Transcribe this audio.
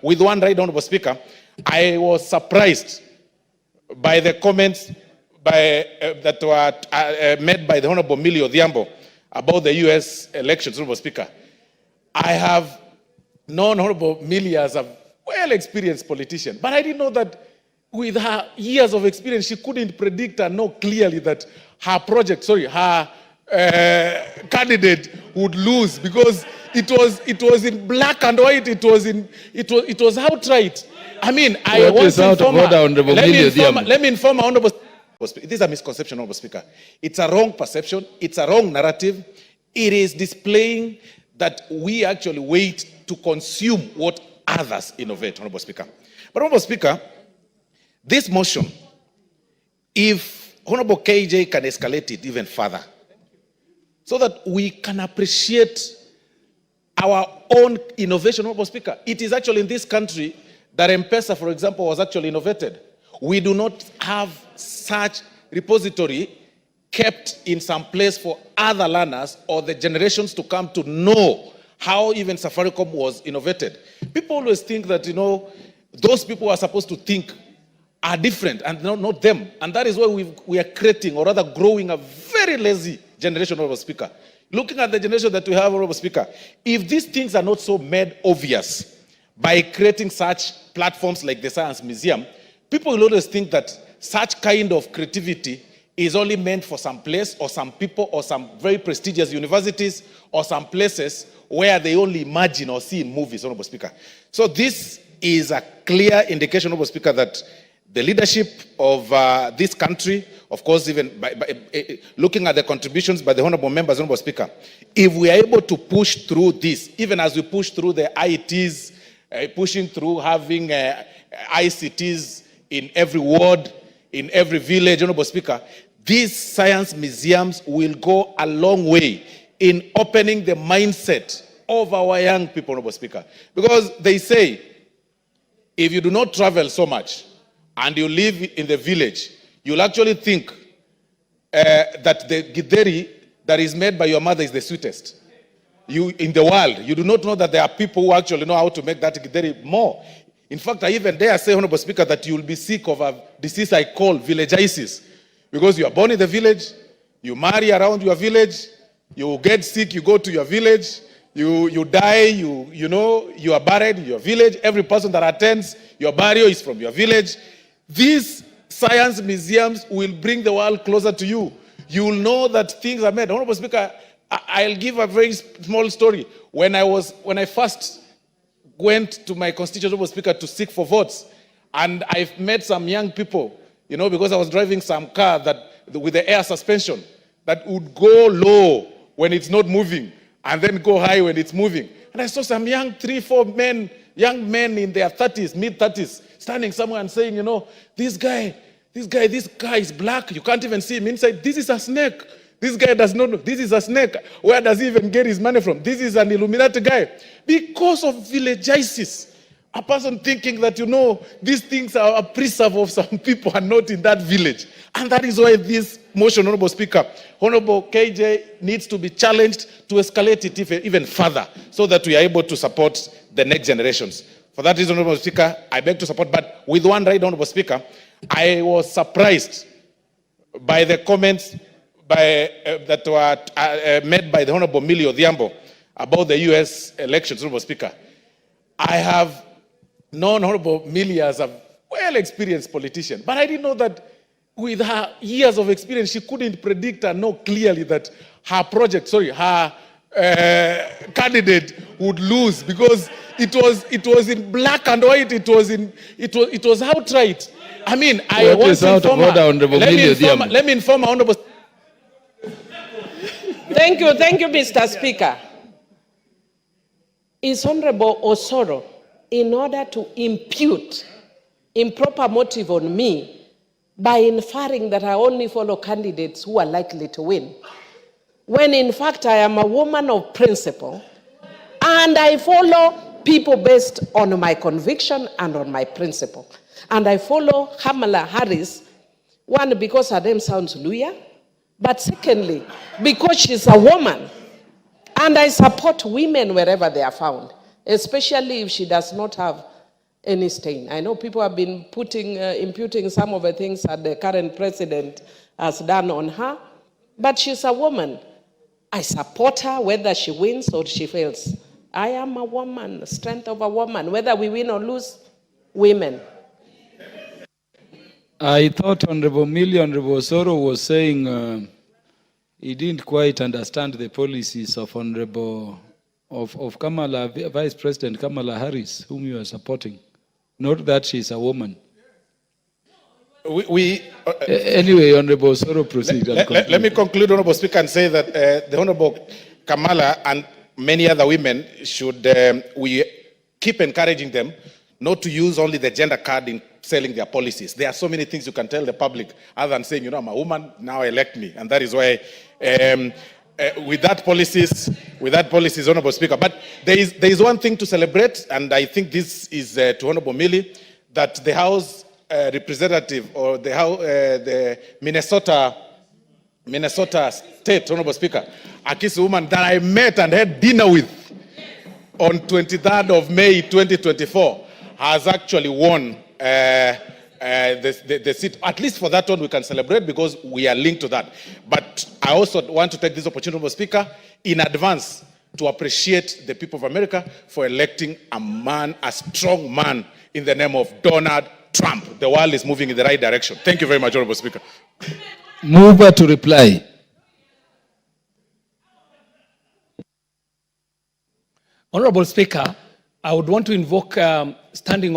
with one right, Honorable Speaker, I was surprised by the comments that were made by the Honorable Millie Odhiambo about the US elections, Honorable Speaker. I have known Honorable Millie as a well-experienced politician, but I didn't know that with her years of experience, she couldn't predict and know clearly that her candidate would lose, because it was in black and white. It was outright. I mean, I want to inform her. Let me inform Honorable. This is a misconception, Honorable Speaker. It's a wrong perception. It's a wrong narrative. It is displaying that we actually wait to consume what others innovate, Honorable Speaker. But Honorable Speaker, this motion, if Honorable KJ can escalate it even further, so that we can appreciate our own innovation, Honorable Speaker. It is actually in this country that Mpesa, for example, was actually innovated. We do not have such repository kept in some place for other learners or the generations to come to know how even Safaricom was innovated. People always think that, those people who are supposed to think are different and not them. And that is why we are creating, or rather growing, a very lazy generation, Honorable Speaker. Looking at the generation that we have, Honorable Speaker, if these things are not so made obvious by creating such platforms like the Science Museum, people will always think that such kind of creativity is only meant for some place or some people or some very prestigious universities or some places where they only imagine or see in movies, Honorable Speaker. So this is a clear indication, Honorable Speaker, that the leadership of this country, of course, even by looking at the contributions by the honorable members, Honorable Speaker, if we are able to push through this, even as we push through the ITs, pushing through having ICTs in every ward, in every village, Honorable Speaker, these science museums will go a long way in opening the mindset of our young people, Honorable Speaker. Because they say, if you do not travel so much, and you live in the village, you'll actually think that the githeri that is made by your mother is the sweetest in the world. You do not know that there are people who actually know how to make that githeri more. In fact, I even dare say, Honorable Speaker, that you will be sick of a disease I call villagitis. Because you are born in the village, you marry around your village, you get sick, you go to your village, you die, you are buried in your village. Every person that attends your burial is from your village. These science museums will bring the world closer to you. You will know that things are made. Honorable Speaker, I'll give a very small story. When I first went to my constituent, Honorable Speaker, to seek for votes, and I've met some young people, because I was driving some car with the air suspension that would go low when it's not moving and then go high when it's moving. And I saw some young 3-4 young men in their 30s, mid-30s, standing somewhere and saying, this guy is black. You can't even see him inside. This is a snake. This guy does not know. This is a snake. Where does he even get his money from? This is an Illuminati guy. Because of villagitis. A person thinking that, these things are a preserve of some people and not in that village. And that is why this motion, Honorable Speaker, Honorable KJ needs to be challenged to escalate it even further so that we are able to support the next generations. For that reason, Honorable Speaker, I beg to support, but with one right, Honorable Speaker, I was surprised by the comments that were made by the Honorable Millie Odhiambo about the US elections, Honorable Speaker. I have known Honorable Millie as a well-experienced politician, but I didn't know that with her years of experience, she couldn't predict and know clearly that her candidate would lose, because it was in black and white. It was outright. I mean, I want to inform her. Let me inform her, Honorable. Thank you, Mr. Speaker. Is Honorable Osoro, in order to impute improper motive on me by inferring that I only follow candidates who are likely to win, when in fact I am a woman of principle and I follow people based on my conviction and on my principle. And I follow Khamala Harris, one, because her name sounds Luya, but secondly, because she's a woman. And I support women wherever they are found, especially if she does not have any stain. I know people have been imputing some of the things that the current president has done on her, but she's a woman. I support her whether she wins or she fails. I am a woman, strength of a woman. Whether we win or lose, women. I thought Honorable Millie, Honorable Osoro was saying he didn't quite understand the policies of Khamala, Vice President Khamala Harris, whom you are supporting. Not that she's a woman. Anyway, Honorable Osoro, proceed. Let me conclude, Honorable Speaker, and say that the Honorable Khamala and many other women should, we keep encouraging them not to use only the gender card in selling their policies. There are so many things you can tell the public other than saying, I'm a woman, now elect me. And that is why, with that policies, Honorable Speaker. But there is one thing to celebrate, and I think this is to Honorable Millie, that the House representative or the Minnesota State, Honorable Speaker, a Kisi woman that I met and had dinner with on 23rd of May 2024, has actually won the seat. At least for that one we can celebrate because we are linked to that. But I also want to take this opportunity, Honorable Speaker, in advance to appreciate the people of America for electing a man, a strong man, in the name of Donald Trump. The world is moving in the right direction. Thank you very much, Honorable Speaker. Mover to reply. Honorable Speaker, I would want to invoke standing